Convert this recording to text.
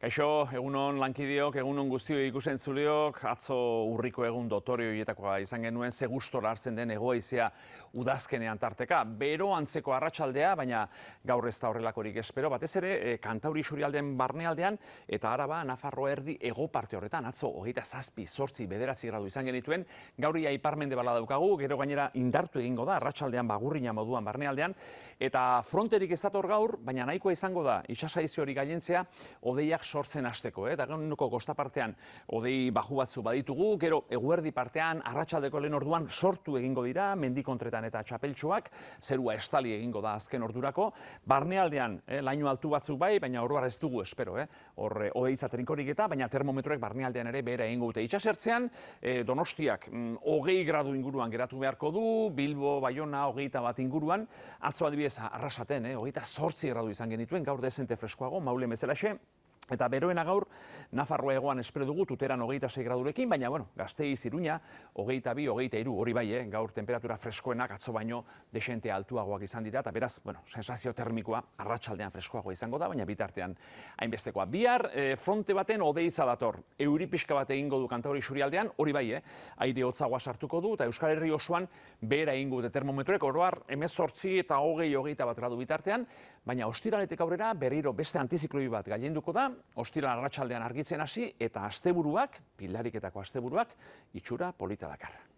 Kaixo, egunon lankideok, egunon guztioi ikusentzuleok, atzo urriko egun dotore horietakoa izan genuen, ze gustora hartzen den hego-haizea udazkenean tarteka. Bero antzeko arratsaldea, baina gaur ez da horrelakorik espero, batez ere Kantauri isurialdean barnealdean eta Araba, Nafarro erdi hego parte horretan, atzo 27, 8, 9 gradu izan genituen, gaur ia iparmende bala daukagu, gero gainera indartu egingo da, arratsaldean bagurrina moduan barnealdean, eta fronterik ez dator gaur, baina nahikoa izango da, itsasaize hori gailentzea, hodeiak sortzen hasteko, dagoeneko kosta partean hodei baju batzu baditugu, gero eguerdi partean arratsaldeko lehen orduan sortu egingo dira, mendikontretan eta txapeltxoak, zerua estali egingo da azken ordurako, barnealdean laino altu batzuk bai, baina oroar ez dugu espero, hor hodeitza trinkorik eta, baina termometroek barnealdean ere behera egingo dute. Itsasertzean, Donostiak 20 gradu inguruan geratu beharko du, Bilbo, Baiona 21 inguruan, atzo adibidez Arrasaten, 28 gradu izan genituen, gaur dezente freskoago, Maulen bezalaxe. Eta beroena gaur, Nafarroa hegoan espero dugu, Tuteran 26 gradurekin, baina, Gasteiz, Iruña, 22, 23, hori bai, gaur temperatura freskoenak atzo baino desente altuagoak izan dira, eta beraz, sensazio termikoa arratsaldean freskoagoa izango da, baina bitartean hainbestekoa. Bihar, fronte baten hodeitza dator, euri pixka bat egingo du Kantauri isurialdean, hori bai, aire hotzagoa sartuko du, eta Euskal Herri osoan behera egingo dute termometroek, oroar 18 eta 21 gradu bitartean, baina ostiraletik aurrera berriro beste antizikloi bat gailenduko da, ostiral arratsaldean argitzen hasi eta asteburuak, pilariketako asteburuak, itxura polita dakar.